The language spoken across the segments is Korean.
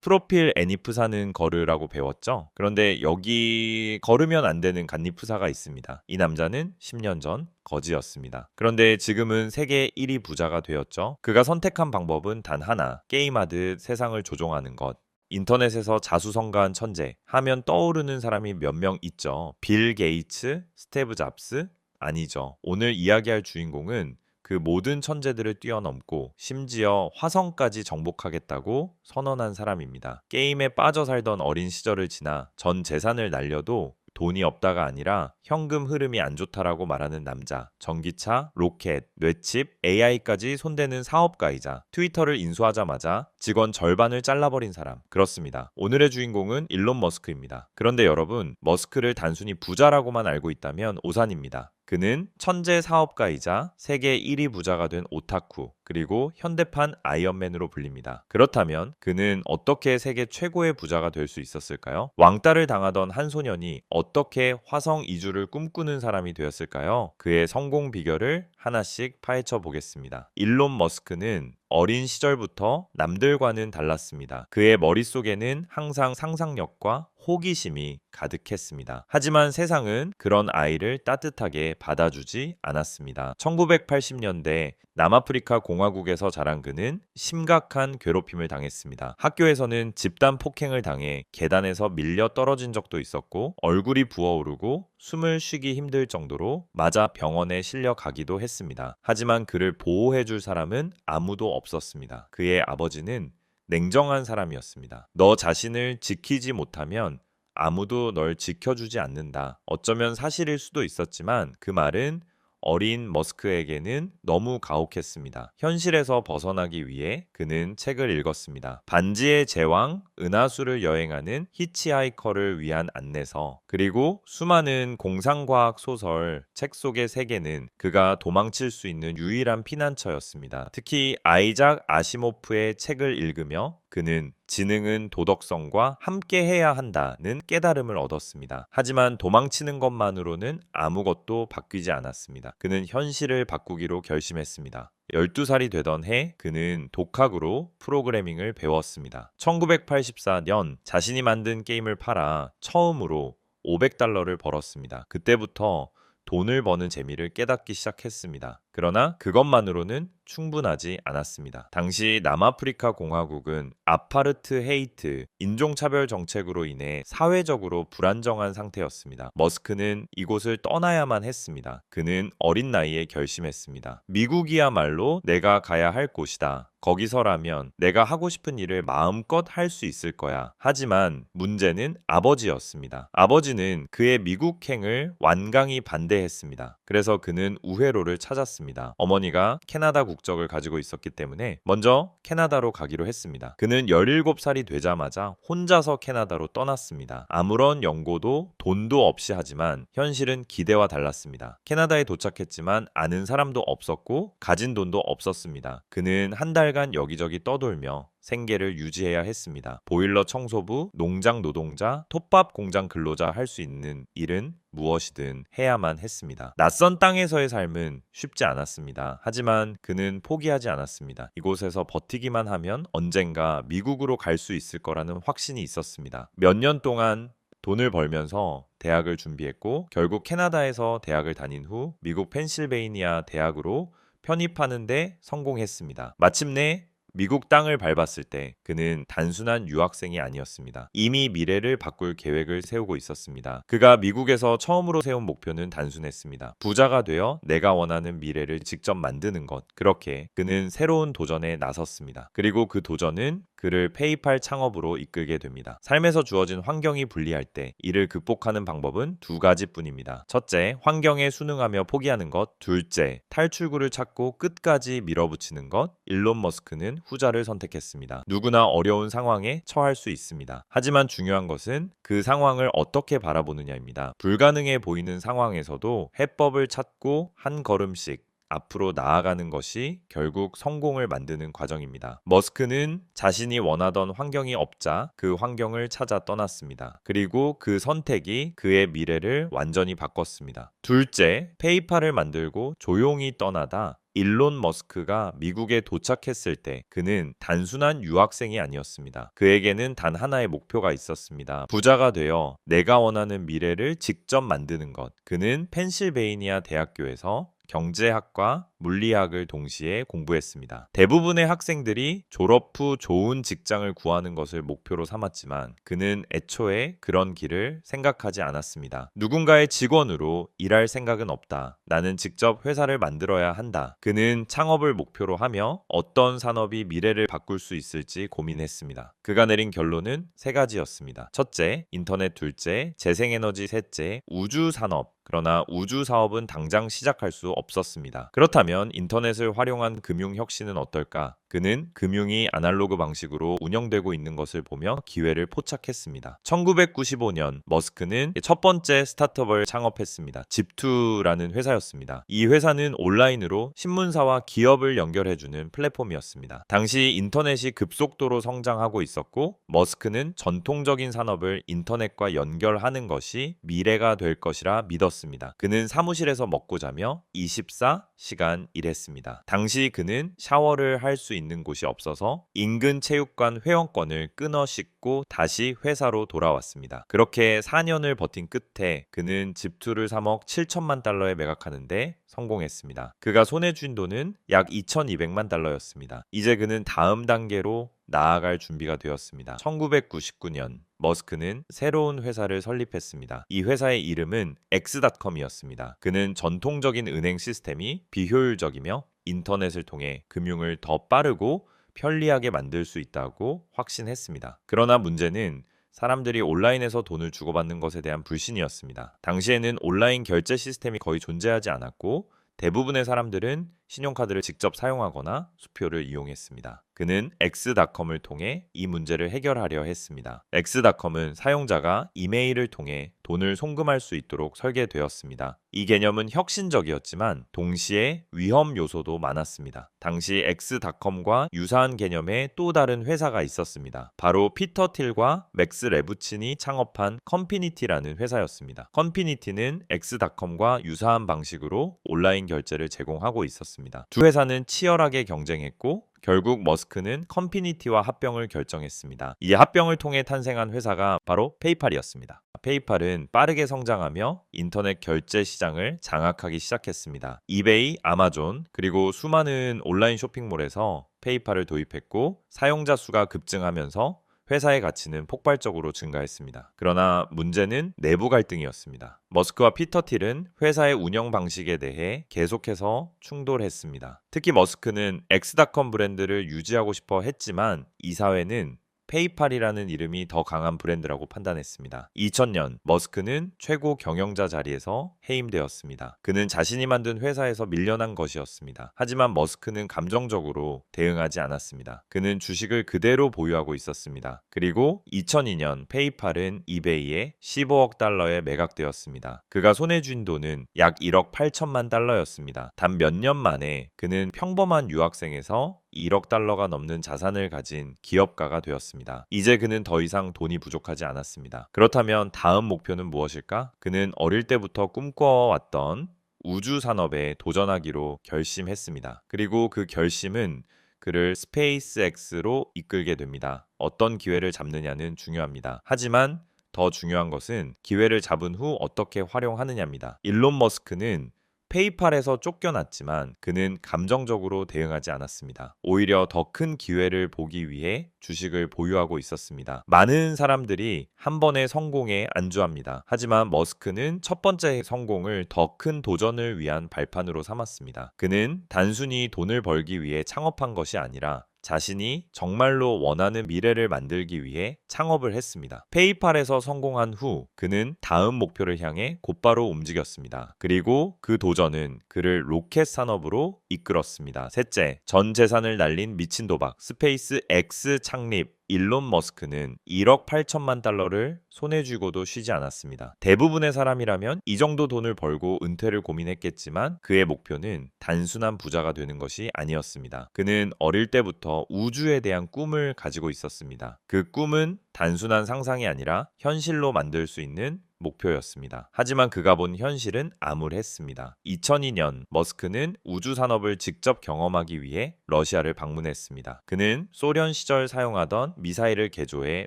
프로필 애니프사는 걸으라고 배웠죠? 그런데 여기 걸으면 안 되는 갓니프사가 있습니다. 이 남자는 10년 전 거지였습니다. 그런데 지금은 세계 1위 부자가 되었죠. 그가 선택한 방법은 단 하나, 게임하듯 세상을 조종하는 것. 인터넷에서 자수성가한 천재 하면 떠오르는 사람이 몇 명 있죠. 빌 게이츠, 스티브 잡스? 아니죠. 오늘 이야기할 주인공은 그 모든 천재들을 뛰어넘고 심지어 화성까지 정복하겠다고 선언한 사람입니다. 게임에 빠져 살던 어린 시절을 지나 전 재산을 날려도 돈이 없다가 아니라 현금 흐름이 안 좋다라고 말하는 남자. 전기차, 로켓, 뇌칩, AI까지 손대는 사업가이자 트위터를 인수하자마자 직원 절반을 잘라버린 사람. 그렇습니다. 오늘의 주인공은 일론 머스크입니다. 그런데 여러분, 머스크를 단순히 부자라고만 알고 있다면 오산입니다. 그는 천재 사업가이자 세계 1위 부자가 된 오타쿠, 그리고 현대판 아이언맨으로 불립니다. 그렇다면 그는 어떻게 세계 최고의 부자가 될 수 있었을까요? 왕따를 당하던 한 소년이 어떻게 화성 이주를 꿈꾸는 사람이 되었을까요? 그의 성공 비결을 하나씩 파헤쳐 보겠습니다. 일론 머스크는 어린 시절부터 남들과는 달랐습니다. 그의 머릿속에는 항상 상상력과 호기심이 가득했습니다. 하지만 세상은 그런 아이를 따뜻하게 받아주지 않았습니다. 1980년대 남아프리카 공화국에서 자란 그는 심각한 괴롭힘을 당했습니다. 학교에서는 집단 폭행을 당해 계단에서 밀려 떨어진 적도 있었고 얼굴이 부어오르고 숨을 쉬기 힘들 정도로 맞아 병원에 실려 가기도 했습니다. 하지만 그를 보호해줄 사람은 아무도 없었습니다. 그의 아버지는 냉정한 사람이었습니다. 너 자신을 지키지 못하면 아무도 널 지켜주지 않는다. 어쩌면 사실일 수도 있었지만 그 말은 어린 머스크에게는 너무 가혹했습니다. 현실에서 벗어나기 위해 그는 책을 읽었습니다. 반지의 제왕, 은하수를 여행하는 히치하이커를 위한 안내서, 그리고 수많은 공상과학 소설, 책 속의 세계는 그가 도망칠 수 있는 유일한 피난처였습니다. 특히 아이작 아시모프의 책을 읽으며 그는 지능은 도덕성과 함께 해야 한다는 깨달음을 얻었습니다. 하지만 도망치는 것만으로는 아무것도 바뀌지 않았습니다. 그는 현실을 바꾸기로 결심했습니다. 12살이 되던 해 그는 독학으로 프로그래밍을 배웠습니다. 1984년 자신이 만든 게임을 팔아 처음으로 $500를 벌었습니다. 그때부터 돈을 버는 재미를 깨닫기 시작했습니다. 그러나 그것만으로는 충분하지 않았습니다. 당시 남아프리카 공화국은 아파르트 헤이트, 인종차별 정책으로 인해 사회적으로 불안정한 상태였습니다. 머스크는 이곳을 떠나야만 했습니다. 그는 어린 나이에 결심했습니다. 미국이야말로 내가 가야 할 곳이다. 거기서라면 내가 하고 싶은 일을 마음껏 할 수 있을 거야. 하지만 문제는 아버지였습니다. 아버지는 그의 미국행을 완강히 반대했습니다. 그래서 그는 우회로를 찾았습니다. 어머니가 캐나다 국적을 가지고 있었기 때문에 먼저 캐나다로 가기로 했습니다. 그는 17살이 되자마자 혼자서 캐나다로 떠났습니다. 아무런 연고도 돈도 없이 하지만 현실은 기대와 달랐습니다. 캐나다에 도착했지만 아는 사람도 없었고 가진 돈도 없었습니다. 그는 한 달간 여기저기 떠돌며 생계를 유지해야 했습니다. 보일러 청소부, 농장 노동자, 톱밥 공장 근로자 할 수 있는 일은 무엇이든 해야만 했습니다. 낯선 땅에서의 삶은 쉽지 않았습니다. 하지만 그는 포기하지 않았습니다. 이곳에서 버티기만 하면 언젠가 미국으로 갈 수 있을 거라는 확신이 있었습니다. 몇 년 동안 돈을 벌면서 대학을 준비했고 결국 캐나다에서 대학을 다닌 후 미국 펜실베이니아 대학으로 편입하는 데 성공했습니다. 마침내 미국 땅을 밟았을 때 그는 단순한 유학생이 아니었습니다. 이미 미래를 바꿀 계획을 세우고 있었습니다. 그가 미국에서 처음으로 세운 목표는 단순했습니다. 부자가 되어 내가 원하는 미래를 직접 만드는 것. 그렇게 그는 새로운 도전에 나섰습니다. 그리고 그 도전은 그를 페이팔 창업으로 이끌게 됩니다. 삶에서 주어진 환경이 불리할 때 이를 극복하는 방법은 두 가지뿐입니다. 첫째, 환경에 순응하며 포기하는 것. 둘째, 탈출구를 찾고 끝까지 밀어붙이는 것. 일론 머스크는 후자를 선택했습니다. 누구나 어려운 상황에 처할 수 있습니다. 하지만 중요한 것은 그 상황을 어떻게 바라보느냐입니다. 불가능해 보이는 상황에서도 해법을 찾고 한 걸음씩 앞으로 나아가는 것이 결국 성공을 만드는 과정입니다. 머스크는 자신이 원하던 환경이 없자 그 환경을 찾아 떠났습니다. 그리고 그 선택이 그의 미래를 완전히 바꿨습니다. 둘째, 페이팔을 만들고 조용히 떠나다 일론 머스크가 미국에 도착했을 때 그는 단순한 유학생이 아니었습니다. 그에게는 단 하나의 목표가 있었습니다. 부자가 되어 내가 원하는 미래를 직접 만드는 것. 그는 펜실베이니아 대학교에서 경제학과 물리학을 동시에 공부했습니다. 대부분의 학생들이 졸업 후 좋은 직장을 구하는 것을 목표로 삼았지만 그는 애초에 그런 길을 생각하지 않았습니다. 누군가의 직원으로 일할 생각은 없다. 나는 직접 회사를 만들어야 한다. 그는 창업을 목표로 하며 어떤 산업이 미래를 바꿀 수 있을지 고민했습니다. 그가 내린 결론은 세 가지였습니다. 첫째, 인터넷. 둘째, 재생에너지. 셋째, 우주 산업. 그러나 우주 사업은 당장 시작할 수 없었습니다. 그렇다면 인터넷을 활용한 금융 혁신은 어떨까? 그는 금융이 아날로그 방식으로 운영되고 있는 것을 보며 기회를 포착했습니다. 1995년 머스크는 첫 번째 스타트업을 창업했습니다. 집투라는 회사였습니다. 이 회사는 온라인으로 신문사와 기업을 연결해주는 플랫폼이었습니다. 당시 인터넷이 급속도로 성장하고 있었고 머스크는 전통적인 산업을 인터넷과 연결하는 것이 미래가 될 것이라 믿었습니다. 그는 사무실에서 먹고 자며 24시간 일했습니다. 당시 그는 샤워를 할 수 있는 곳이 없어서 인근 체육관 회원권을 끊어 씻고 다시 회사로 돌아왔습니다. 그렇게 4년을 버틴 끝에 그는 집투를 3억 7천만 달러에 매각하는데 성공했습니다. 그가 손에 쥔 돈은 약 2,200만 달러였습니다. 이제 그는 다음 단계로 나아갈 준비가 되었습니다. 1999년 머스크는 새로운 회사를 설립했습니다. 이 회사의 이름은 X.com이었습니다. 그는 전통적인 은행 시스템이 비효율적이며 인터넷을 통해 금융을 더 빠르고 편리하게 만들 수 있다고 확신했습니다. 그러나 문제는 사람들이 온라인에서 돈을 주고받는 것에 대한 불신이었습니다. 당시에는 온라인 결제 시스템이 거의 존재하지 않았고 대부분의 사람들은 신용카드를 직접 사용하거나 수표를 이용했습니다. 그는 X.com을 통해 이 문제를 해결하려 했습니다. X.com은 사용자가 이메일을 통해 돈을 송금할 수 있도록 설계되었습니다. 이 개념은 혁신적이었지만 동시에 위험 요소도 많았습니다. 당시 X.com과 유사한 개념의 또 다른 회사가 있었습니다. 바로 피터 틸과 맥스 레부친이 창업한 컴피니티라는 회사였습니다. 컴피니티는 X.com과 유사한 방식으로 온라인 결제를 제공하고 있었습니다. 두 회사는 치열하게 경쟁했고 결국 머스크는 컴피니티와 합병을 결정했습니다. 이 합병을 통해 탄생한 회사가 바로 페이팔이었습니다. 페이팔은 빠르게 성장하며 인터넷 결제 시장을 장악하기 시작했습니다. 이베이, 아마존, 그리고 수많은 온라인 쇼핑몰에서 페이팔을 도입했고 사용자 수가 급증하면서 회사의 가치는 폭발적으로 증가했습니다. 그러나 문제는 내부 갈등이었습니다. 머스크와 피터 틸은 회사의 운영 방식에 대해 계속해서 충돌했습니다. 특히 머스크는 X.com 브랜드를 유지하고 싶어 했지만 이사회는 페이팔이라는 이름이 더 강한 브랜드라고 판단했습니다. 2000년 머스크는 최고 경영자 자리에서 해임되었습니다. 그는 자신이 만든 회사에서 밀려난 것이었습니다. 하지만 머스크는 감정적으로 대응하지 않았습니다. 그는 주식을 그대로 보유하고 있었습니다. 그리고 2002년 페이팔은 이베이에 15억 달러에 매각되었습니다. 그가 손에 쥔 돈은 약 1억 8천만 달러였습니다. 단 몇 년 만에 그는 평범한 유학생에서 1억 달러가 넘는 자산을 가진 기업가가 되었습니다. 이제 그는 더 이상 돈이 부족하지 않았습니다. 그렇다면 다음 목표는 무엇일까? 그는 어릴 때부터 꿈꿔왔던 우주 산업에 도전하기로 결심했습니다. 그리고 그 결심은 그를 스페이스X로 이끌게 됩니다. 어떤 기회를 잡느냐는 중요합니다. 하지만 더 중요한 것은 기회를 잡은 후 어떻게 활용하느냐입니다. 일론 머스크는 페이팔에서 쫓겨났지만 그는 감정적으로 대응하지 않았습니다. 오히려 더 큰 기회를 보기 위해 주식을 보유하고 있었습니다. 많은 사람들이 한 번의 성공에 안주합니다. 하지만 머스크는 첫 번째 성공을 더 큰 도전을 위한 발판으로 삼았습니다. 그는 단순히 돈을 벌기 위해 창업한 것이 아니라 자신이 정말로 원하는 미래를 만들기 위해 창업을 했습니다. 페이팔에서 성공한 후 그는 다음 목표를 향해 곧바로 움직였습니다. 그리고 그 도전은 그를 로켓 산업으로 이끌었습니다. 셋째, 전 재산을 날린 미친 도박, 스페이스 X 창립. 일론 머스크는 1억 8천만 달러를 손에 쥐고도 쉬지 않았습니다. 대부분의 사람이라면 이 정도 돈을 벌고 은퇴를 고민했겠지만 그의 목표는 단순한 부자가 되는 것이 아니었습니다. 그는 어릴 때부터 우주에 대한 꿈을 가지고 있었습니다. 그 꿈은 단순한 상상이 아니라 현실로 만들 수 있는 목표였습니다. 하지만 그가 본 현실은 암울했습니다. 2002년 머스크는 우주 산업을 직접 경험하기 위해 러시아를 방문했습니다. 그는 소련 시절 사용하던 미사일을 개조해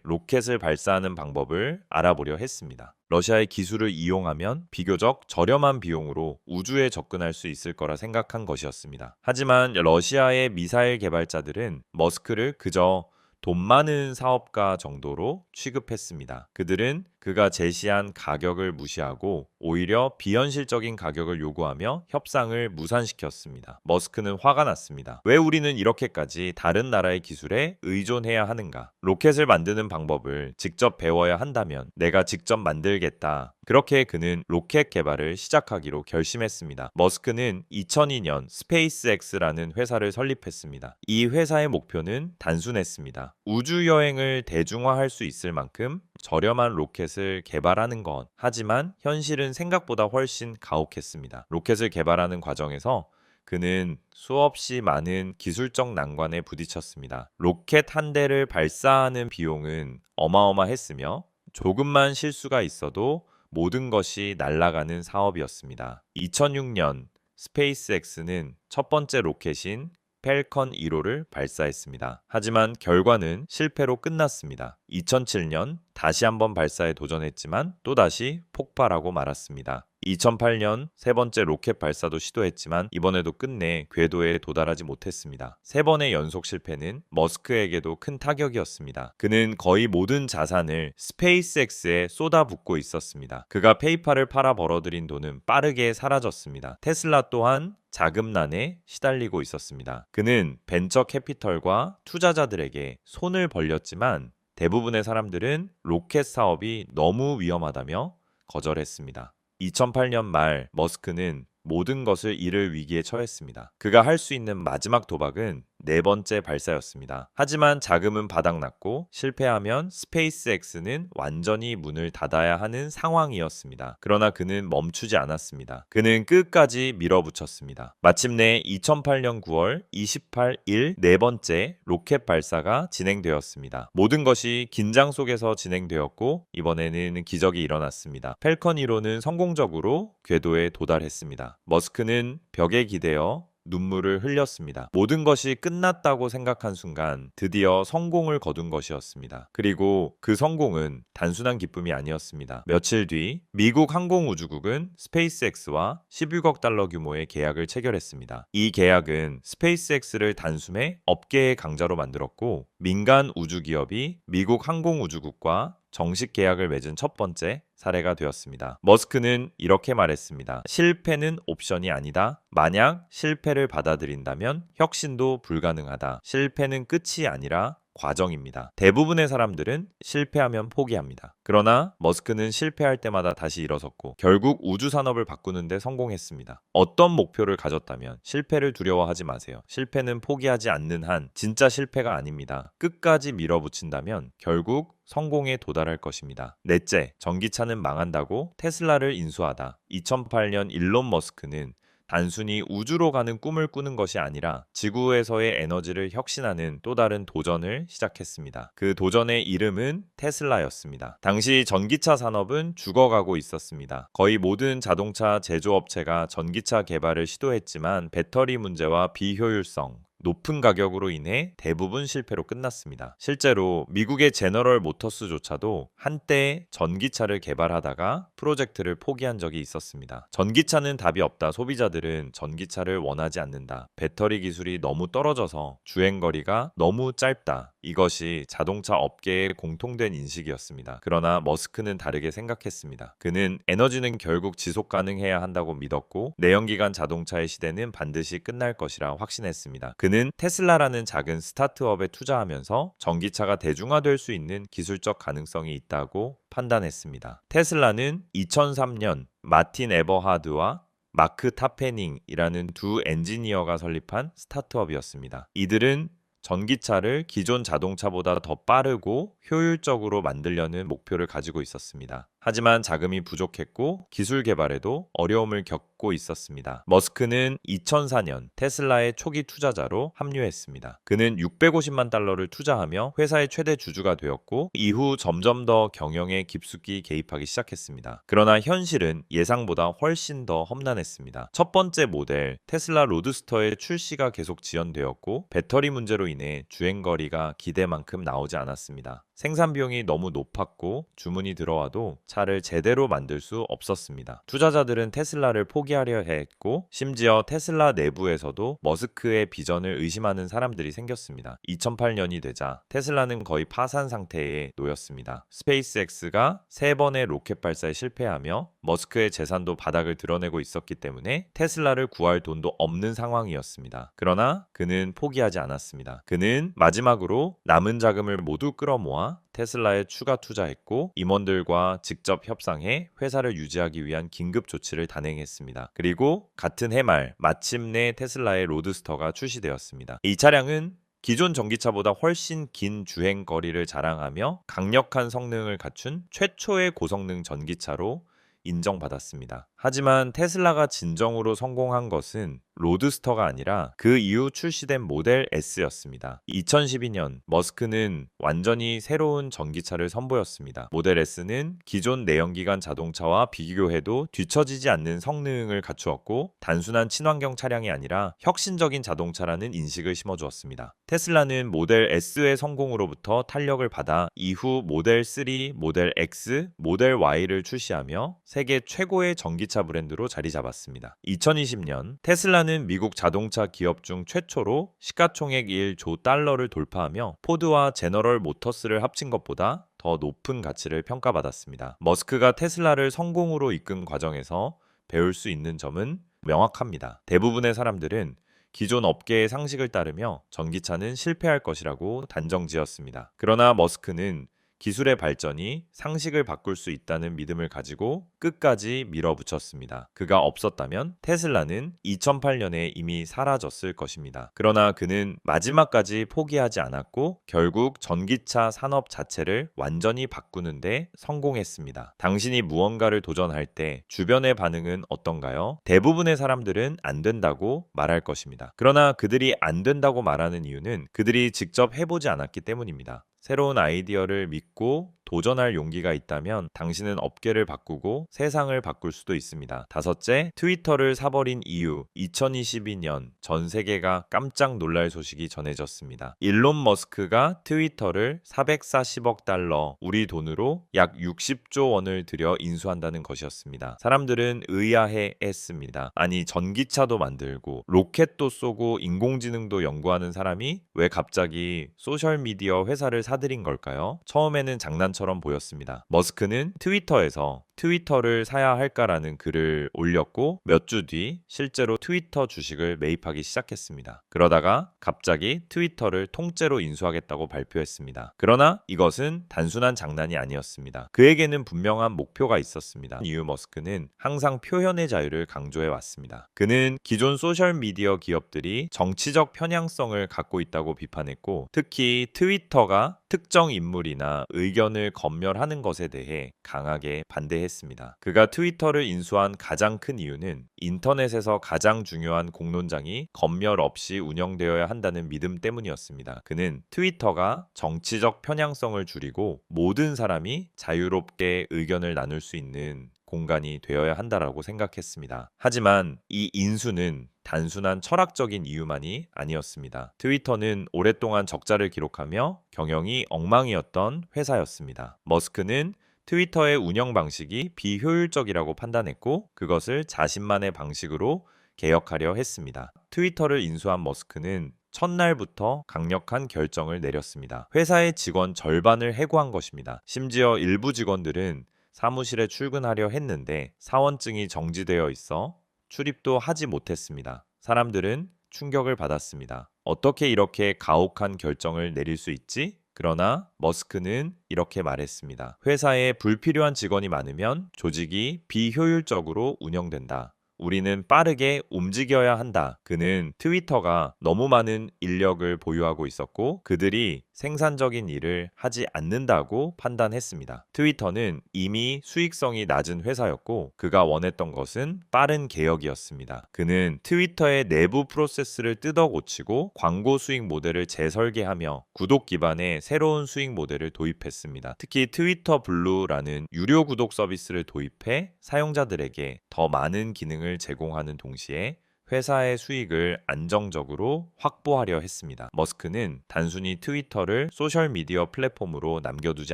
로켓을 발사하는 방법을 알아보려 했습니다. 러시아의 기술을 이용하면 비교적 저렴한 비용으로 우주에 접근할 수 있을 거라 생각한 것이었습니다. 하지만 러시아의 미사일 개발자들은 머스크를 그저 돈 많은 사업가 정도로 취급했습니다. 그들은 그가 제시한 가격을 무시하고 오히려 비현실적인 가격을 요구하며 협상을 무산시켰습니다. 머스크는 화가 났습니다. 왜 우리는 이렇게까지 다른 나라의 기술에 의존해야 하는가? 로켓을 만드는 방법을 직접 배워야 한다면 내가 직접 만들겠다. 그렇게 그는 로켓 개발을 시작하기로 결심했습니다. 머스크는 2002년 스페이스X라는 회사를 설립했습니다. 이 회사의 목표는 단순했습니다. 우주 여행을 대중화할 수 있을 만큼 저렴한 로켓을 개발하는 것. 하지만 현실은 생각보다 훨씬 가혹했습니다. 로켓을 개발하는 과정에서 그는 수없이 많은 기술적 난관에 부딪혔습니다. 로켓 한 대를 발사하는 비용은 어마어마했으며 조금만 실수가 있어도 모든 것이 날아가는 사업이었습니다. 2006년 스페이스X는 첫 번째 로켓인 펠컨 1호를 발사했습니다. 하지만 결과는 실패로 끝났습니다. 2007년 다시 한번 발사에 도전했지만 또다시 폭발하고 말았습니다. 2008년 세 번째 로켓 발사도 시도했지만 이번에도 끝내 궤도에 도달하지 못했습니다. 세 번의 연속 실패는 머스크에게도 큰 타격이었습니다. 그는 거의 모든 자산을 스페이스X에 쏟아붓고 있었습니다. 그가 페이팔을 팔아 벌어들인 돈은 빠르게 사라졌습니다. 테슬라 또한 자금난에 시달리고 있었습니다. 그는 벤처 캐피털과 투자자들에게 손을 벌렸지만 대부분의 사람들은 로켓 사업이 너무 위험하다며 거절했습니다. 2008년 말 머스크는 모든 것을 잃을 위기에 처했습니다. 그가 할 수 있는 마지막 도박은 네 번째 발사였습니다. 하지만 자금은 바닥났고 실패하면 스페이스X는 완전히 문을 닫아야 하는 상황이었습니다. 그러나 그는 멈추지 않았습니다. 그는 끝까지 밀어붙였습니다. 마침내 2008년 9월 28일 네 번째 로켓 발사가 진행되었습니다. 모든 것이 긴장 속에서 진행되었고 이번에는 기적이 일어났습니다. 펠컨 1호는 성공적으로 궤도에 도달했습니다. 머스크는 벽에 기대어 눈물을 흘렸습니다. 모든 것이 끝났다고 생각한 순간 드디어 성공을 거둔 것이었습니다. 그리고 그 성공은 단순한 기쁨이 아니었습니다. 며칠 뒤 미국 항공우주국은 스페이스X와 11억 달러 규모의 계약을 체결했습니다. 이 계약은 스페이스X를 단숨에 업계의 강자로 만들었고 민간 우주기업이 미국 항공우주국과 정식 계약을 맺은 첫 번째 사례가 되었습니다. 머스크는 이렇게 말했습니다. 실패는 옵션이 아니다. 만약 실패를 받아들인다면 혁신도 불가능하다. 실패는 끝이 아니라 과정입니다. 대부분의 사람들은 실패하면 포기합니다. 그러나 머스크는 실패할 때마다 다시 일어섰고 결국 우주 산업을 바꾸는 데 성공했습니다. 어떤 목표를 가졌다면 실패를 두려워하지 마세요. 실패는 포기하지 않는 한 진짜 실패가 아닙니다. 끝까지 밀어붙인다면 결국 성공에 도달할 것입니다. 넷째, 전기차는 망한다고 테슬라를 인수하다. 2008년 일론 머스크는 단순히 우주로 가는 꿈을 꾸는 것이 아니라 지구에서의 에너지를 혁신하는 또 다른 도전을 시작했습니다. 그 도전의 이름은 테슬라였습니다. 당시 전기차 산업은 죽어가고 있었습니다. 거의 모든 자동차 제조업체가 전기차 개발을 시도했지만 배터리 문제와 비효율성, 높은 가격으로 인해 대부분 실패로 끝났습니다. 실제로 미국의 제너럴 모터스조차도 한때 전기차를 개발하다가 프로젝트를 포기한 적이 있었습니다. 전기차는 답이 없다. 소비자들은 전기차를 원하지 않는다. 배터리 기술이 너무 떨어져서 주행거리가 너무 짧다. 이것이 자동차 업계의 공통된 인식이었습니다. 그러나 머스크는 다르게 생각했습니다. 그는 에너지는 결국 지속 가능해야 한다고 믿었고 내연기관 자동차의 시대는 반드시 끝날 것이라 확신했습니다. 그는 테슬라라는 작은 스타트업에 투자하면서 전기차가 대중화될 수 있는 기술적 가능성이 있다고 판단했습니다. 테슬라는 2003년 마틴 에버하드와 마크 타페닝이라는 두 엔지니어가 설립한 스타트업이었습니다. 이들은 전기차를 기존 자동차보다 더 빠르고 효율적으로 만들려는 목표를 가지고 있었습니다. 하지만 자금이 부족했고 기술 개발에도 어려움을 겪고 있었습니다. 머스크는 2004년 테슬라의 초기 투자자로 합류했습니다. 그는 650만 달러를 투자하며 회사의 최대 주주가 되었고 이후 점점 더 경영에 깊숙이 개입하기 시작했습니다. 그러나 현실은 예상보다 훨씬 더 험난했습니다. 첫 번째 모델 테슬라 로드스터의 출시가 계속 지연되었고 배터리 문제로 인해 주행거리가 기대만큼 나오지 않았습니다. 생산 비용이 너무 높았고 주문이 들어와도 차를 제대로 만들 수 없었습니다. 투자자들은 테슬라를 포기하려 했고 심지어 테슬라 내부에서도 머스크의 비전을 의심하는 사람들이 생겼습니다. 2008년이 되자 테슬라는 거의 파산 상태에 놓였습니다. 스페이스X가 3번의 로켓 발사에 실패하며 머스크의 재산도 바닥을 드러내고 있었기 때문에 테슬라를 구할 돈도 없는 상황이었습니다. 그러나 그는 포기하지 않았습니다. 그는 마지막으로 남은 자금을 모두 끌어모아 테슬라에 추가 투자했고 임원들과 직접 협상해 회사를 유지하기 위한 긴급 조치를 단행했습니다. 그리고 같은 해 말 마침내 테슬라의 로드스터가 출시되었습니다. 이 차량은 기존 전기차보다 훨씬 긴 주행 거리를 자랑하며 강력한 성능을 갖춘 최초의 고성능 전기차로 인정받았습니다. 하지만 테슬라가 진정으로 성공한 것은 로드스터가 아니라 그 이후 출시된 모델 S였습니다. 2012년 머스크는 완전히 새로운 전기차를 선보였습니다. 모델 S는 기존 내연기관 자동차와 비교해도 뒤처지지 않는 성능을 갖추었고 단순한 친환경 차량이 아니라 혁신적인 자동차라는 인식을 심어주었습니다. 테슬라는 모델 S의 성공으로부터 탄력을 받아 이후 모델 3, 모델 X, 모델 Y를 출시하며 세계 최고의 전기차 브랜드로 자리 잡았습니다. 2020년 테슬라는 미국 자동차 기업 중 최초로 시가총액 1조 달러를 돌파하며 포드와 제너럴 모터스를 합친 것보다 더 높은 가치를 평가받았습니다. 머스크가 테슬라를 성공으로 이끈 과정에서 배울 수 있는 점은 명확합니다. 대부분의 사람들은 기존 업계의 상식을 따르며 전기차는 실패할 것이라고 단정지었습니다. 그러나 머스크는 기술의 발전이 상식을 바꿀 수 있다는 믿음을 가지고 끝까지 밀어붙였습니다. 그가 없었다면 테슬라는 2008년에 이미 사라졌을 것입니다. 그러나 그는 마지막까지 포기하지 않았고 결국 전기차 산업 자체를 완전히 바꾸는데 성공했습니다. 당신이 무언가를 도전할 때 주변의 반응은 어떤가요? 대부분의 사람들은 안 된다고 말할 것입니다. 그러나 그들이 안 된다고 말하는 이유는 그들이 직접 해보지 않았기 때문입니다. 새로운 아이디어를 믿고 도전할 용기가 있다면 당신은 업계를 바꾸고 세상을 바꿀 수도 있습니다. 다섯째, 트위터를 사버린 이유. 2022년 전 세계가 깜짝 놀랄 소식이 전해졌습니다. 일론 머스크가 트위터를 440억 달러, 우리 돈으로 약 60조 원을 들여 인수한다는 것이었습니다. 사람들은 의아해 했습니다. 아니, 전기차도 만들고 로켓도 쏘고 인공지능도 연구하는 사람이 왜 갑자기 소셜미디어 회사를 사들인 걸까요? 처음에는 장난처럼 보였습니다. 머스크는 트위터에서 트위터를 사야 할까라는 글을 올렸고 몇 주 뒤 실제로 트위터 주식을 매입하기 시작했습니다. 그러다가 갑자기 트위터를 통째로 인수하겠다고 발표했습니다. 그러나 이것은 단순한 장난이 아니었습니다. 그에게는 분명한 목표가 있었습니다. 이후 머스크는 항상 표현의 자유를 강조해 왔습니다. 그는 기존 소셜미디어 기업들이 정치적 편향성을 갖고 있다고 비판했고 특히 트위터가 특정 인물이나 의견을 검열하는 것에 대해 강하게 반대했습니다. 그가 트위터를 인수한 가장 큰 이유는 인터넷에서 가장 중요한 공론장이 검열 없이 운영되어야 한다는 믿음 때문이었습니다. 그는 트위터가 정치적 편향성을 줄이고 모든 사람이 자유롭게 의견을 나눌 수 있는 공간이 되어야 한다라고 생각했습니다. 하지만 이 인수는 단순한 철학적인 이유만이 아니었습니다. 트위터는 오랫동안 적자를 기록하며 경영이 엉망이었던 회사였습니다. 머스크는 트위터의 운영 방식이 비효율적이라고 판단했고 그것을 자신만의 방식으로 개혁하려 했습니다. 트위터를 인수한 머스크는 첫날부터 강력한 결정을 내렸습니다. 회사의 직원 절반을 해고한 것입니다. 심지어 일부 직원들은 사무실에 출근하려 했는데 사원증이 정지되어 있어 출입도 하지 못했습니다. 사람들은 충격을 받았습니다. 어떻게 이렇게 가혹한 결정을 내릴 수 있지? 그러나 머스크는 이렇게 말했습니다. 회사에 불필요한 직원이 많으면 조직이 비효율적으로 운영된다. 우리는 빠르게 움직여야 한다. 그는 트위터가 너무 많은 인력을 보유하고 있었고 그들이 생산적인 일을 하지 않는다고 판단했습니다. 트위터는 이미 수익성이 낮은 회사였고 그가 원했던 것은 빠른 개혁이었습니다. 그는 트위터의 내부 프로세스를 뜯어 고치고 광고 수익 모델을 재설계하며 구독 기반의 새로운 수익 모델을 도입했습니다. 특히 트위터 블루라는 유료 구독 서비스를 도입해 사용자들에게 더 많은 기능을 제공하는 동시에 회사의 수익을 안정적으로 확보하려 했습니다. 머스크는 단순히 트위터를 소셜미디어 플랫폼으로 남겨두지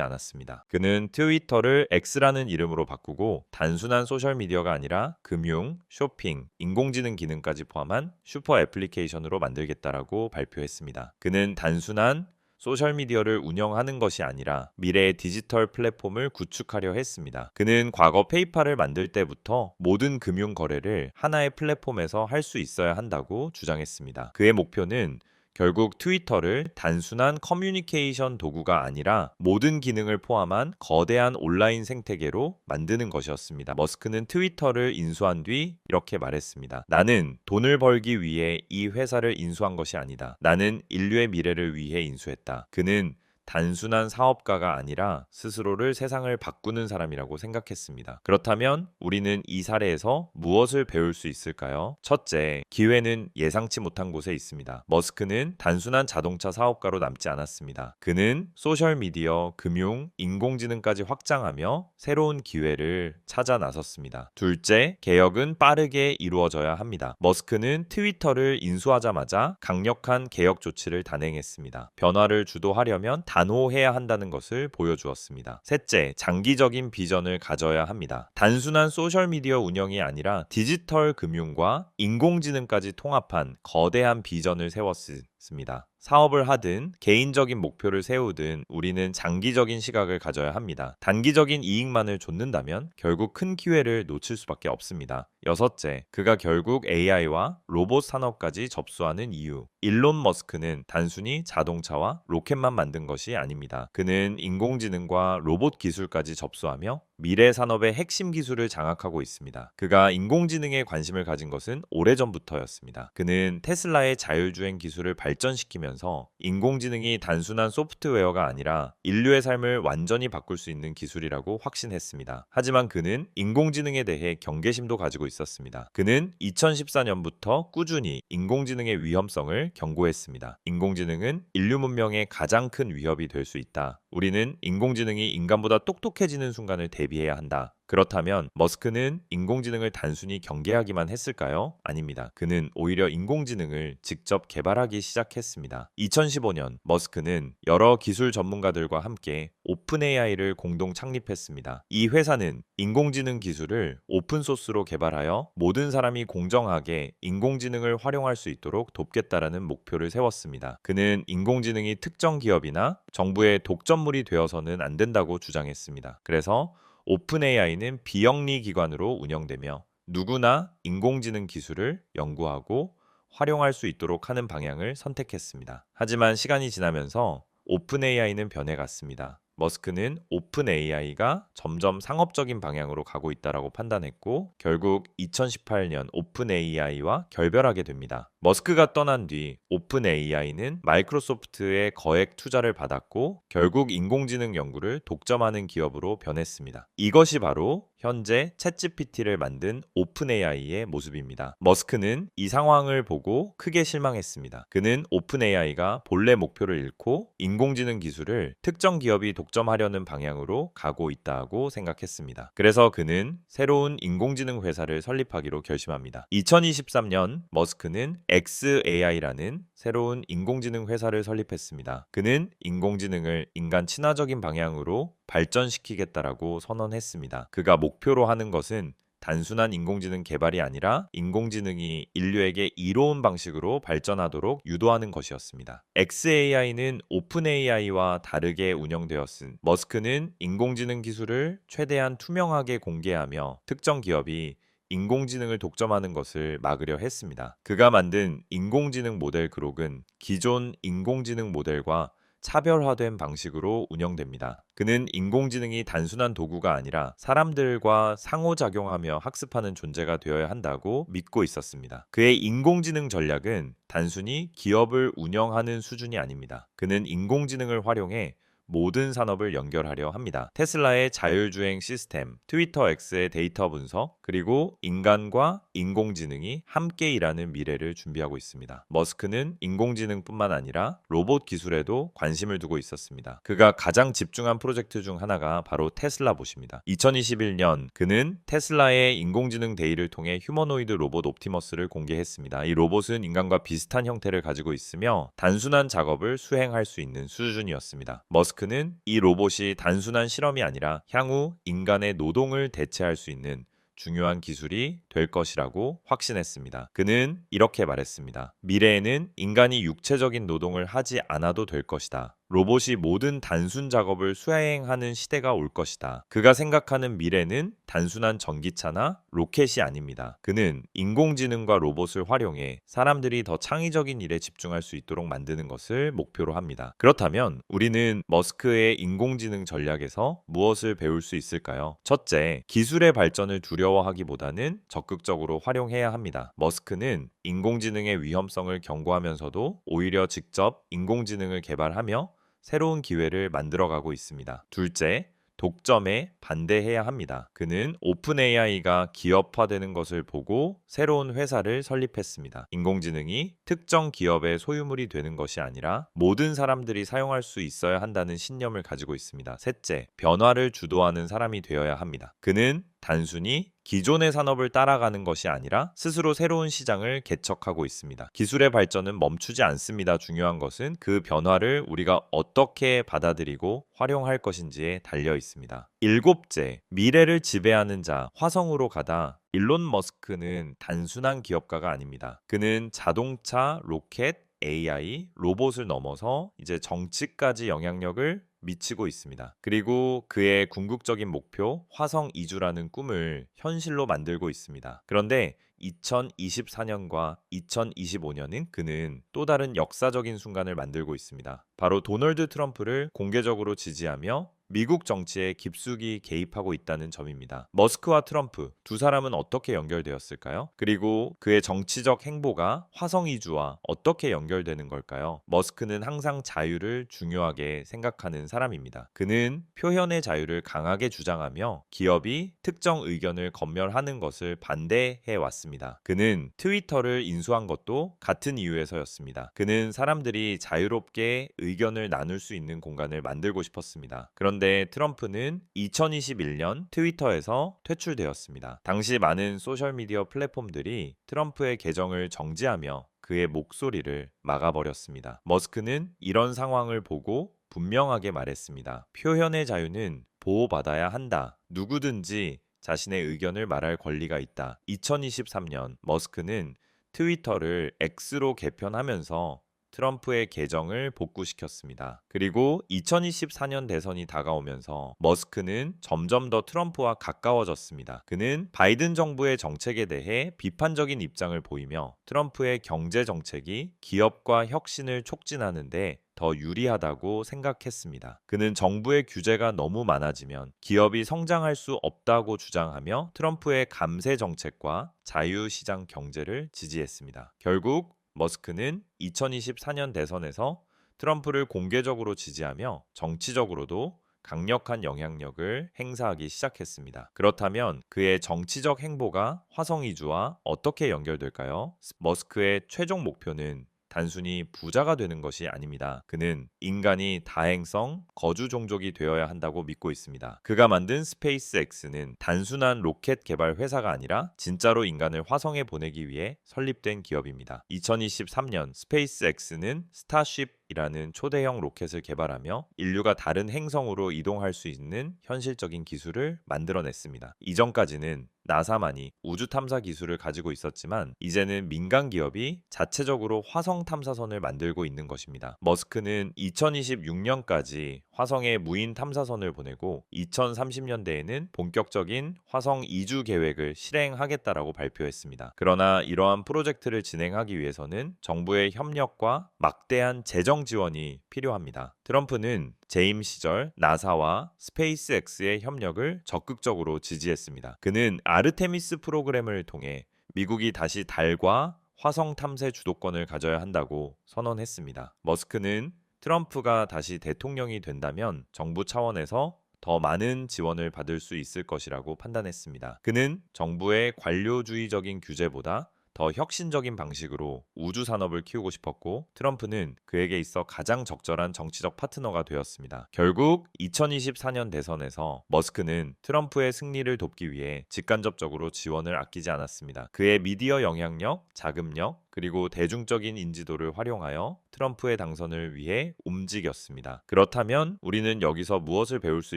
않았습니다. 그는 트위터를 X라는 이름으로 바꾸고 단순한 소셜미디어가 아니라 금융, 쇼핑, 인공지능 기능까지 포함한 슈퍼 애플리케이션으로 만들겠다라고 발표했습니다. 그는 단순한 소셜미디어를 운영하는 것이 아니라 미래의 디지털 플랫폼을 구축하려 했습니다. 그는 과거 페이팔을 만들 때부터 모든 금융 거래를 하나의 플랫폼에서 할 수 있어야 한다고 주장했습니다. 그의 목표는 결국 트위터를 단순한 커뮤니케이션 도구가 아니라 모든 기능을 포함한 거대한 온라인 생태계로 만드는 것이었습니다. 머스크는 트위터를 인수한 뒤 이렇게 말했습니다. 나는 돈을 벌기 위해 이 회사를 인수한 것이 아니다. 나는 인류의 미래를 위해 인수했다. 그는 단순한 사업가가 아니라 스스로를 세상을 바꾸는 사람이라고 생각했습니다. 그렇다면 우리는 이 사례에서 무엇을 배울 수 있을까요? 첫째, 기회는 예상치 못한 곳에 있습니다. 머스크는 단순한 자동차 사업가로 남지 않았습니다. 그는 소셜미디어, 금융, 인공지능까지 확장하며 새로운 기회를 찾아 나섰습니다. 둘째, 개혁은 빠르게 이루어져야 합니다. 머스크는 트위터를 인수하자마자 강력한 개혁 조치를 단행했습니다. 변화를 주도하려면 단호해야 한다는 것을 보여주었습니다. 셋째, 장기적인 비전을 가져야 합니다. 단순한 소셜미디어 운영이 아니라 디지털 금융과 인공지능까지 통합한 거대한 비전을 세웠습니다. 사업을 하든 개인적인 목표를 세우든 우리는 장기적인 시각을 가져야 합니다. 단기적인 이익만을 좇는다면 결국 큰 기회를 놓칠 수밖에 없습니다. 여섯째, 그가 결국 AI와 로봇 산업까지 접수하는 이유. 일론 머스크는 단순히 자동차와 로켓만 만든 것이 아닙니다. 그는 인공지능과 로봇 기술까지 접수하며 미래 산업의 핵심 기술을 장악하고 있습니다. 그가 인공지능에 관심을 가진 것은 오래전부터였습니다. 그는 테슬라의 자율주행 기술을 발전시키면서 인공지능이 단순한 소프트웨어가 아니라 인류의 삶을 완전히 바꿀 수 있는 기술이라고 확신했습니다. 하지만 그는 인공지능에 대해 경계심도 가지고 있었습니다. 그는 2014년부터 꾸준히 인공지능의 위험성을 경고했습니다. 인공지능은 인류 문명의 가장 큰 위협이 될 수 있다. 우리는 인공지능이 인간보다 똑똑해지는 순간을 대비해야 한다. 그렇다면 머스크는 인공지능을 단순히 경계하기만 했을까요? 아닙니다. 그는 오히려 인공지능을 직접 개발하기 시작했습니다. 2015년 머스크는 여러 기술 전문가들과 함께 오픈AI를 공동 창립했습니다. 이 회사는 인공지능 기술을 오픈소스로 개발하여 모든 사람이 공정하게 인공지능을 활용할 수 있도록 돕겠다라는 목표를 세웠습니다. 그는 인공지능이 특정 기업이나 정부의 독점물이 되어서는 안 된다고 주장했습니다. 그래서 오픈AI는 비영리 기관으로 운영되며 누구나 인공지능 기술을 연구하고 활용할 수 있도록 하는 방향을 선택했습니다. 하지만 시간이 지나면서 오픈AI는 변해갔습니다. 머스크는 오픈AI가 점점 상업적인 방향으로 가고 있다고 판단했고 결국 2018년 오픈AI와 결별하게 됩니다. 머스크가 떠난 뒤 오픈AI는 마이크로소프트의 거액 투자를 받았고 결국 인공지능 연구를 독점하는 기업으로 변했습니다. 이것이 바로 현재 챗GPT를 만든 오픈AI의 모습입니다. 머스크는 이 상황을 보고 크게 실망했습니다. 그는 오픈AI가 본래 목표를 잃고 인공지능 기술을 특정 기업이 독점하려는 방향으로 가고 있다고 생각했습니다. 그래서 그는 새로운 인공지능 회사를 설립하기로 결심합니다. 2023년 머스크는 xAI라는 새로운 인공지능 회사를 설립했습니다. 그는 인공지능을 인간 친화적인 방향으로 발전시키겠다라고 선언했습니다. 그가 목표로 하는 것은 단순한 인공지능 개발이 아니라 인공지능이 인류에게 이로운 방식으로 발전하도록 유도하는 것이었습니다. xAI는 오픈AI와 다르게 운영되었음. 머스크는 인공지능 기술을 최대한 투명하게 공개하며 특정 기업이 인공지능을 독점하는 것을 막으려 했습니다. 그가 만든 인공지능 모델 그록은 기존 인공지능 모델과 차별화된 방식으로 운영됩니다. 그는 인공지능이 단순한 도구가 아니라 사람들과 상호작용하며 학습하는 존재가 되어야 한다고 믿고 있었습니다. 그의 인공지능 전략은 단순히 기업을 운영하는 수준이 아닙니다. 그는 인공지능을 활용해 모든 산업을 연결하려 합니다. 테슬라의 자율주행 시스템, 트위터 X의 데이터 분석, 그리고 인간과 인공지능이 함께 일하는 미래를 준비하고 있습니다. 머스크는 인공지능뿐만 아니라 로봇 기술에도 관심을 두고 있었습니다. 그가 가장 집중한 프로젝트 중 하나가 바로 테슬라봇입니다. 2021년 그는 테슬라의 인공지능 데이를 통해 휴머노이드 로봇 옵티머스를 공개했습니다. 이 로봇은 인간과 비슷한 형태를 가지고 있으며 단순한 작업을 수행할 수 있는 수준이었습니다. 머스크는 이 로봇이 단순한 실험이 아니라 향후 인간의 노동을 대체할 수 있는 중요한 기술이 될 것이라고 확신했습니다. 그는 이렇게 말했습니다. 미래에는 인간이 육체적인 노동을 하지 않아도 될 것이다. 로봇이 모든 단순 작업을 수행하는 시대가 올 것이다. 그가 생각하는 미래는 단순한 전기차나 로켓이 아닙니다. 그는 인공지능과 로봇을 활용해 사람들이 더 창의적인 일에 집중할 수 있도록 만드는 것을 목표로 합니다. 그렇다면 우리는 머스크의 인공지능 전략에서 무엇을 배울 수 있을까요? 첫째, 기술의 발전을 두려워하기보다는 적극적으로 활용해야 합니다. 머스크는 인공지능의 위험성을 경고하면서도 오히려 직접 인공지능을 개발하며 새로운 기회를 만들어가고 있습니다. 둘째, 독점에 반대해야 합니다. 그는 오픈 AI가 기업화되는 것을 보고 새로운 회사를 설립했습니다. 인공지능이 특정 기업의 소유물이 되는 것이 아니라 모든 사람들이 사용할 수 있어야 한다는 신념을 가지고 있습니다. 셋째, 변화를 주도하는 사람이 되어야 합니다. 그는 단순히 기존의 산업을 따라가는 것이 아니라 스스로 새로운 시장을 개척하고 있습니다. 기술의 발전은 멈추지 않습니다. 중요한 것은 그 변화를 우리가 어떻게 받아들이고 활용할 것인지에 달려 있습니다. 일곱째, 미래를 지배하는 자, 화성으로 가다. 일론 머스크는 단순한 기업가가 아닙니다. 그는 자동차, 로켓, AI, 로봇을 넘어서 이제 정치까지 영향력을 미치고 있습니다. 그리고 그의 궁극적인 목표, 화성 이주라는 꿈을 현실로 만들고 있습니다. 그런데 2024년과 2025년은 그는 또 다른 역사적인 순간을 만들고 있습니다. 바로 도널드 트럼프를 공개적으로 지지하며 미국 정치에 깊숙이 개입하고 있다는 점입니다. 머스크와 트럼프 두 사람은 어떻게 연결되었을까요? 그리고 그의 정치적 행보가 화성 이주와 어떻게 연결되는 걸까요? 머스크는 항상 자유를 중요하게 생각하는 사람입니다. 그는 표현의 자유를 강하게 주장하며 기업이 특정 의견을 검열하는 것을 반대해 왔습니다. 그는 트위터를 인수한 것도 같은 이유에서였습니다. 그는 사람들이 자유롭게 의견을 나눌 수 있는 공간을 만들고 싶었습니다. 그런데 트럼프는 2021년 트위터에서 퇴출되었습니다. 당시 많은 소셜미디어 플랫폼들이 트럼프의 계정을 정지하며 그의 목소리를 막아버렸습니다. 머스크는 이런 상황을 보고 분명하게 말했습니다. 표현의 자유는 보호받아야 한다. 누구든지 자신의 의견을 말할 권리가 있다. 2023년 머스크는 트위터를 X로 개편하면서 트럼프의 계정을 복구시켰습니다. 그리고 2024년 대선이 다가오면서 머스크는 점점 더 트럼프와 가까워졌습니다. 그는 바이든 정부의 정책에 대해 비판적인 입장을 보이며 트럼프의 경제 정책이 기업과 혁신을 촉진하는데 더 유리하다고 생각했습니다. 그는 정부의 규제가 너무 많아지면 기업이 성장할 수 없다고 주장하며 트럼프의 감세 정책과 자유시장 경제를 지지했습니다. 결국 머스크는 2024년 대선에서 트럼프를 공개적으로 지지하며 정치적으로도 강력한 영향력을 행사하기 시작했습니다. 그렇다면 그의 정치적 행보가 화성 이주와 어떻게 연결될까요? 머스크의 최종 목표는 단순히 부자가 되는 것이 아닙니다. 그는 인간이 다행성 거주 종족이 되어야 한다고 믿고 있습니다. 그가 만든 스페이스X는 단순한 로켓 개발 회사가 아니라 진짜로 인간을 화성에 보내기 위해 설립된 기업입니다. 2023년 스페이스X는 스타쉽이라는 초대형 로켓을 개발하며 인류가 다른 행성으로 이동할 수 있는 현실적인 기술을 만들어냈습니다. 이전까지는 나사만이 우주 탐사 기술을 가지고 있었지만 이제는 민간 기업이 자체적으로 화성 탐사선을 만들고 있는 것입니다. 머스크는 2026년까지 화성에 무인 탐사선을 보내고 2030년대에는 본격적인 화성 이주 계획을 실행하겠다라고 발표했습니다. 그러나 이러한 프로젝트를 진행하기 위해서는 정부의 협력과 막대한 재정 재정 지원이 필요합니다. 트럼프는 재임 시절 나사와 스페이스X의 협력을 적극적으로 지지했습니다. 그는 아르테미스 프로그램을 통해 미국이 다시 달과 화성 탐사 주도권을 가져야 한다고 선언했습니다. 머스크는 트럼프가 다시 대통령이 된다면 정부 차원에서 더 많은 지원을 받을 수 있을 것이라고 판단했습니다. 그는 정부의 관료주의적인 규제보다 더 혁신적인 방식으로 우주 산업을 키우고 싶었고, 트럼프는 그에게 있어 가장 적절한 정치적 파트너가 되었습니다. 결국 2024년 대선에서 머스크는 트럼프의 승리를 돕기 위해 직간접적으로 지원을 아끼지 않았습니다. 그의 미디어 영향력, 자금력, 그리고 대중적인 인지도를 활용하여 트럼프의 당선을 위해 움직였습니다. 그렇다면 우리는 여기서 무엇을 배울 수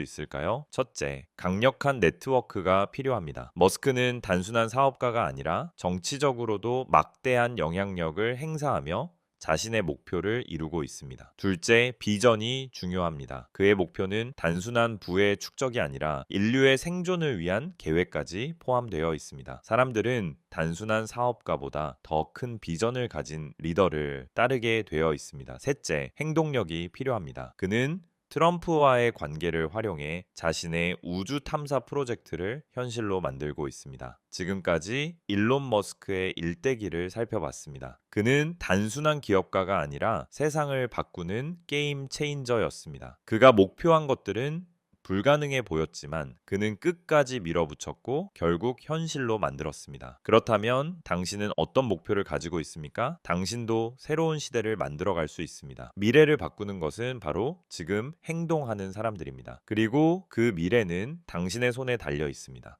있을까요? 첫째, 강력한 네트워크가 필요합니다. 머스크는 단순한 사업가가 아니라 정치적으로도 막대한 영향력을 행사하며 자신의 목표를 이루고 있습니다. 둘째, 비전이 중요합니다. 그의 목표는 단순한 부의 축적이 아니라 인류의 생존을 위한 계획까지 포함되어 있습니다. 사람들은 단순한 사업가보다 더 큰 비전을 가진 리더를 따르게 되어 있습니다. 셋째, 행동력이 필요합니다. 그는 트럼프와의 관계를 활용해 자신의 우주 탐사 프로젝트를 현실로 만들고 있습니다. 지금까지 일론 머스크의 일대기를 살펴봤습니다. 그는 단순한 기업가가 아니라 세상을 바꾸는 게임 체인저였습니다. 그가 목표한 것들은 불가능해 보였지만 그는 끝까지 밀어붙였고 결국 현실로 만들었습니다. 그렇다면 당신은 어떤 목표를 가지고 있습니까? 당신도 새로운 시대를 만들어갈 수 있습니다. 미래를 바꾸는 것은 바로 지금 행동하는 사람들입니다. 그리고 그 미래는 당신의 손에 달려 있습니다.